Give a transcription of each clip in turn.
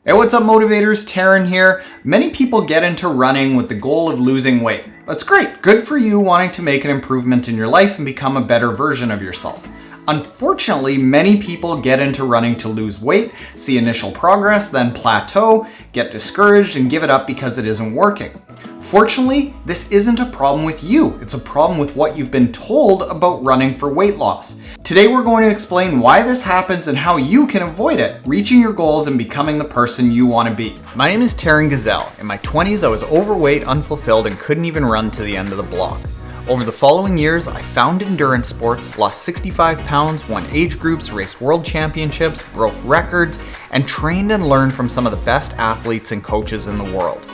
Hey, what's up motivators? Taryn here. Many people get into running with the goal of losing weight. That's great. Good for you wanting to make an improvement in your life and become a better version of yourself. Unfortunately, many people get into running to lose weight, see initial progress, then plateau, get discouraged, and give it up because it isn't working. Fortunately, this isn't a problem with you. It's a problem with what you've been told about running for weight loss. Today, we're going to explain why this happens and how you can avoid it, reaching your goals and becoming the person you want to be. My name is Taryn Gazelle. In my 20s, I was overweight, unfulfilled, and couldn't even run to the end of the block. Over the following years, I found endurance sports, lost 65 pounds, won age groups, raced world championships, broke records, and trained and learned from some of the best athletes and coaches in the world.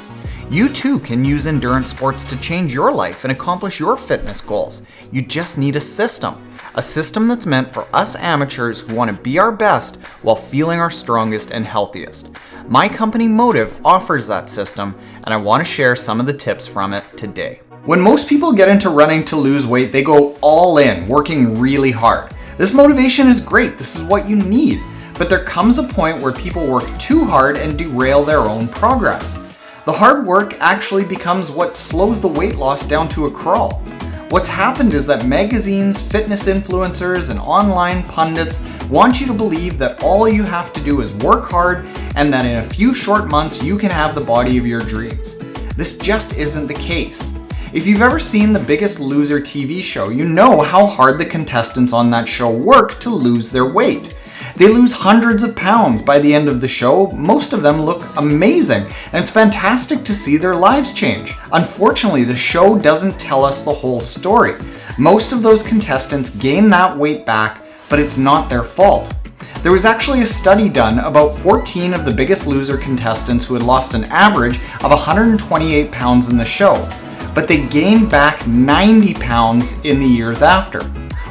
You too can use endurance sports to change your life and accomplish your fitness goals. You just need a system that's meant for us amateurs who want to be our best while feeling our strongest and healthiest. My company Motive offers that system, and I want to share some of the tips from it today. When most people get into running to lose weight, they go all in, working really hard. This motivation is great, this is what you need, but there comes a point where people work too hard and derail their own progress. The hard work actually becomes what slows the weight loss down to a crawl. What's happened is that magazines, fitness influencers, and online pundits want you to believe that all you have to do is work hard and that in a few short months you can have the body of your dreams. This just isn't the case. If you've ever seen The Biggest Loser TV show, you know how hard the contestants on that show work to lose their weight. They lose hundreds of pounds by the end of the show. Most of them look amazing, and it's fantastic to see their lives change. Unfortunately, the show doesn't tell us the whole story. Most of those contestants gain that weight back, but it's not their fault. There was actually a study done about 14 of the Biggest Loser contestants who had lost an average of 128 pounds in the show, but they gained back 90 pounds in the years after.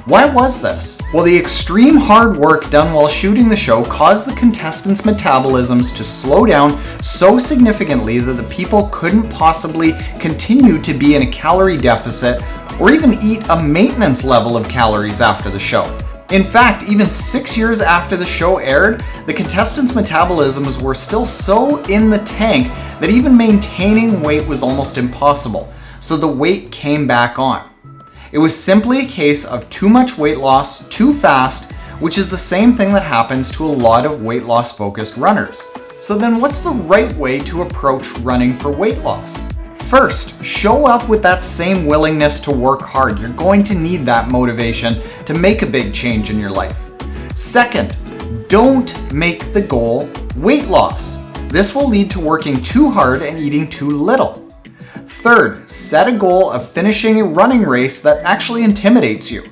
Why was this? Well, the extreme hard work done while shooting the show caused the contestants' metabolisms to slow down so significantly that the people couldn't possibly continue to be in a calorie deficit or even eat a maintenance level of calories after the show. In fact, even 6 years after the show aired, the contestants' metabolisms were still so in the tank that even maintaining weight was almost impossible, so the weight came back on. It was simply a case of too much weight loss too fast, which is the same thing that happens to a lot of weight loss focused runners. So then what's the right way to approach running for weight loss? First, show up with that same willingness to work hard. You're going to need that motivation to make a big change in your life. Second, don't make the goal weight loss. This will lead to working too hard and eating too little. Third, set a goal of finishing a running race that actually intimidates you.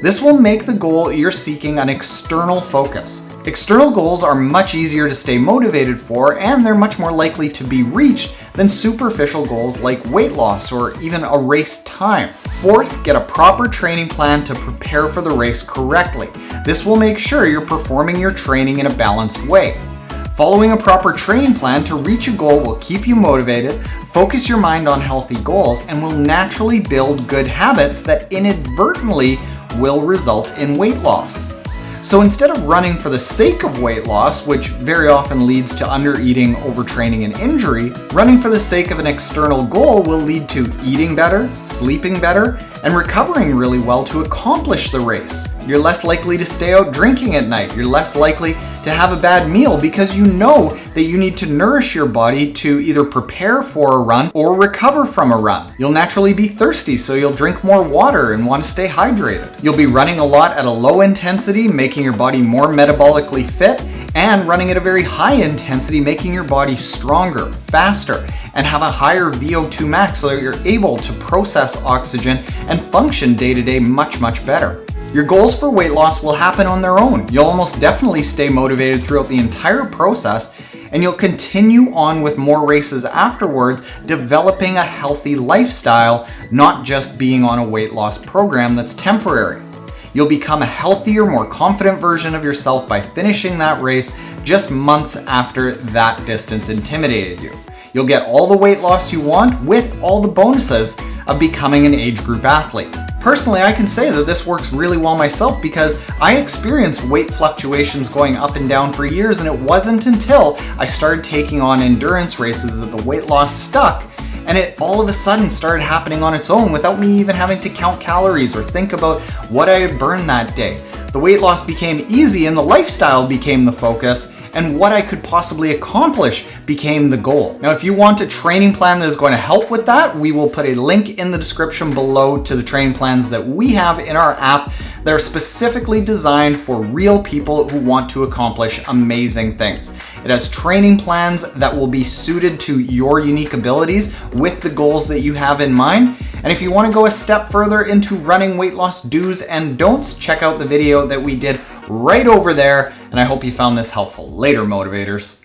This will make the goal you're seeking an external focus. External goals are much easier to stay motivated for, and they're much more likely to be reached than superficial goals like weight loss or even a race time. Fourth, get a proper training plan to prepare for the race correctly. This will make sure you're performing your training in a balanced way. Following a proper training plan to reach a goal will keep you motivated, focus your mind on healthy goals, and will naturally build good habits that inadvertently will result in weight loss. So instead of running for the sake of weight loss, which very often leads to undereating, overtraining, and injury, running for the sake of an external goal will lead to eating better, sleeping better, and recovering really well to accomplish the race. You're less likely to stay out drinking at night. You're less likely to have a bad meal because you know that you need to nourish your body to either prepare for a run or recover from a run. You'll naturally be thirsty, so you'll drink more water and want to stay hydrated. You'll be running a lot at a low intensity, making your body more metabolically fit, and running at a very high intensity, making your body stronger, faster, and have a higher VO2 max so that you're able to process oxygen and function day to day much better. Your goals for weight loss will happen on their own. You'll almost definitely stay motivated throughout the entire process, and you'll continue on with more races afterwards, developing a healthy lifestyle, not just being on a weight loss program that's temporary. You'll become a healthier, more confident version of yourself by finishing that race just months after that distance intimidated you. You'll get all the weight loss you want with all the bonuses of becoming an age group athlete. Personally, I can say that this works really well myself because I experienced weight fluctuations going up and down for years, and it wasn't until I started taking on endurance races that the weight loss stuck, and it all of a sudden started happening on its own without me even having to count calories or think about what I had burned that day. The weight loss became easy and the lifestyle became the focus, and what I could possibly accomplish became the goal. Now, if you want a training plan that is going to help with that, we will put a link in the description below to the training plans that we have in our app that are specifically designed for real people who want to accomplish amazing things. It has training plans that will be suited to your unique abilities with the goals that you have in mind. And if you want to go a step further into running weight loss do's and don'ts, check out the video that we did right over there. And I hope you found this helpful. Later, motivators.